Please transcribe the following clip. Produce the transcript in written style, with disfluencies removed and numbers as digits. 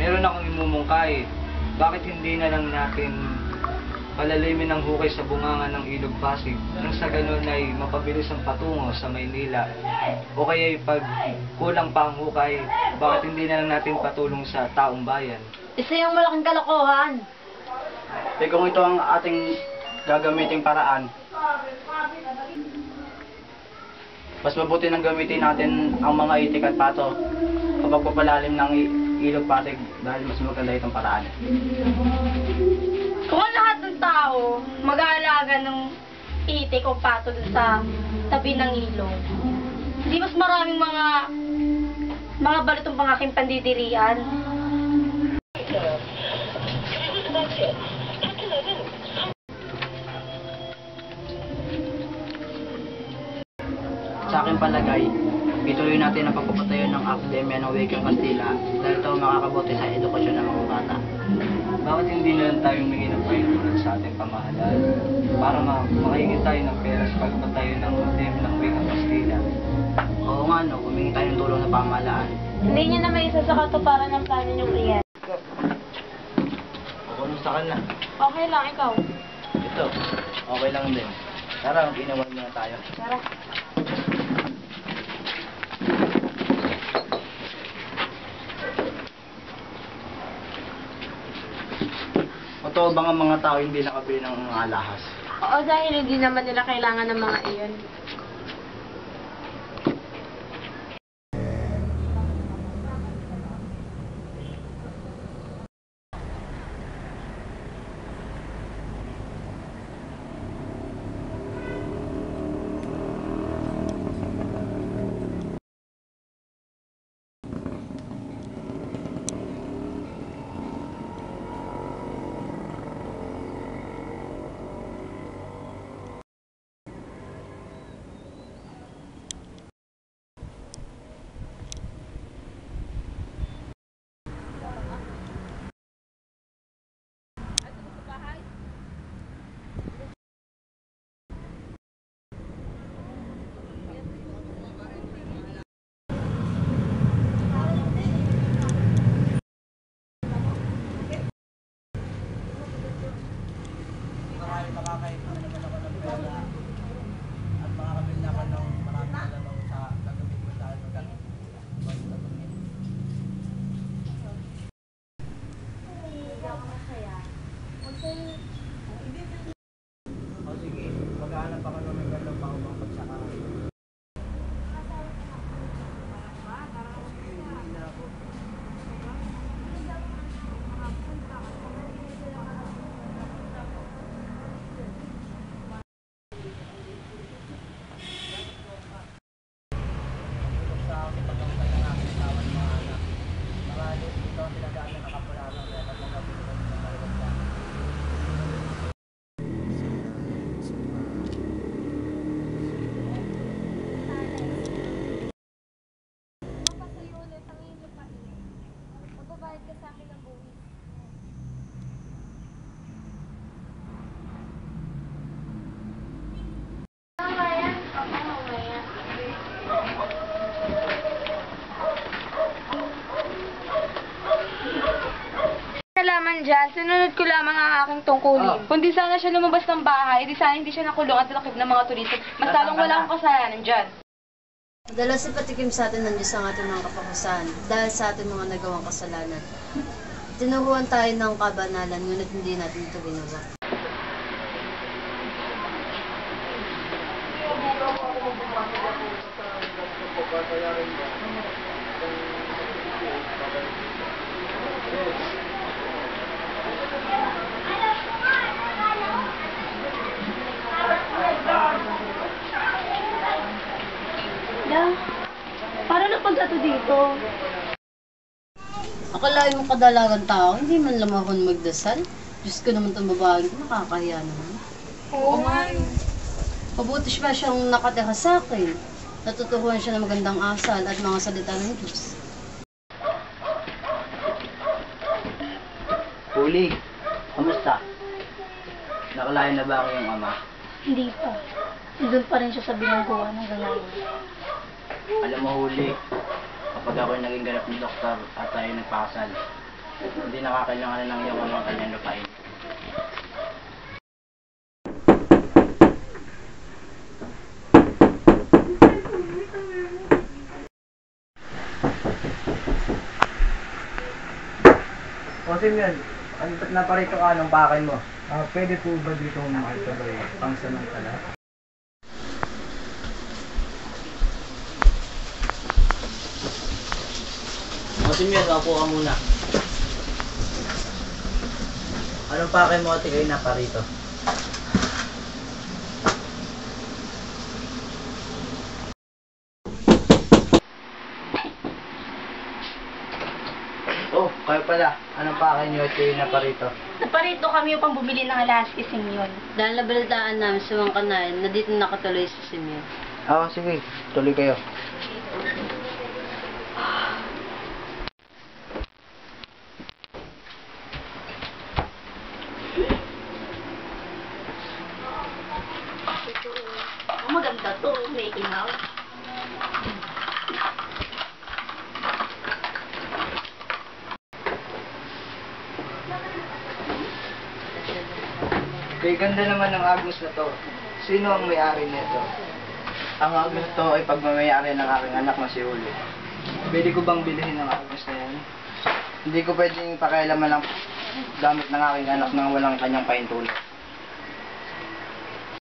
meron akong imumungkahi. Bakit hindi na lang natin palalimin ang hukay sa bunganga ng Ilog Pasig nang sa ganun ay mapabilis ang patungo sa Maynila? O kaya pag kulang pa ang hukay, bakit hindi na lang natin patulong sa taong bayan? Isa yung malaking kalokohan. Kung ito ang ating gagamiting paraan, mas mabuti nang gamitin natin ang mga itik at pato kapag papalalim ng Ilog Pasig dahil mas maganda itong paraan. Kung lahat ng tao mag-aalaga ng itik o pato dun sa tabi ng ilog, hindi mas maraming mga balotong pang aking pandidirian. Sa aking palagay, ituloy natin ang pagpapatayo ng Akademya ng Wikang Kastila dahil ito makakabuti sa edukasyon ng mga bata. Bakit hindi na lang tayo humingi ng pahintunan sa ating pamahalaan para makaingin tayo ng pera sa pagpatayo ng Akademya ng Wikang Kastila? Oo nga no, humingi tayo ng tulong sa pamahalaan. Hindi niyo na may isa sa katuparan ng plano niyong iyan. Kumusta ka na? Okay lang, ikaw. Ito, okay lang din. Tara, mag-inawan muna tayo. Tara. Totoo bang ang mga tao hindi nakabili ng mga alahas? Oo, dahil hindi naman nila kailangan ng mga iyon. O sige, maghahanap ako ng magandang pangubang pagsakaran. Nalaman dyan, sinunod ko lamang ang aking tungkulin. Kung di sana siya lumabas ng bahay, di sana hindi siya nakulong at lakip ng mga turismo. Mas lalong wala akong kasalanan dyan. Madalas ipatikim sa atin ng Diyos ang ating mga kapakusahan dahil sa ating mga nagawang kasalanan. Tinuruan tayo ng kabanalan, ngunit hindi natin ito ginawa. Para na pagdato dito. Akalain mo kadalagang tao, hindi man lamahon magdasal. Diyos ko naman itong babaeng ito, nakakahiya naman. Oo nga. Pabuti siya siyang nakatira sa akin. Natuturuan siya ng magandang asal at mga salita ng Diyos. Huli, kamusta? Nakalain na ba ang iyong ama? Hindi pa. Doon pa rin siya sa bilangguan hanggang ngayon. Alam mo, Huli, kapag ako'y naging ganap ng doktor at tayo nagpakasal, Hindi nakakailangan ng iyong mga kanyang lupain. O Simeon, Naparito ka anong pakin mo. pwede po ba dito makisabay pangsamantala? Kasi Mian, upo ka muna. Anong pakin mo ate kayo naparito? Oh, kayo pala. Anong pakin nyo at kayo naparito? Naparito kami upang bumili ng alas kay Simeon. Dahil nabalitaan namin sa mga kanayan na dito nakatuloy si Simeon. Oo, sige. Tuloy kayo. Maganda to, Mickey Mouse. Kay ganda naman ng Agnes na to. Sino ang may-ari nito? Ang Agnes to ay pagmamayari ng aking anak na si Uli. Pwede ko bang bilhin ng Agnes na yan? Hindi ko pwedeng pakialaman ng gamit ng aking anak nang walang kanyang pahintulan.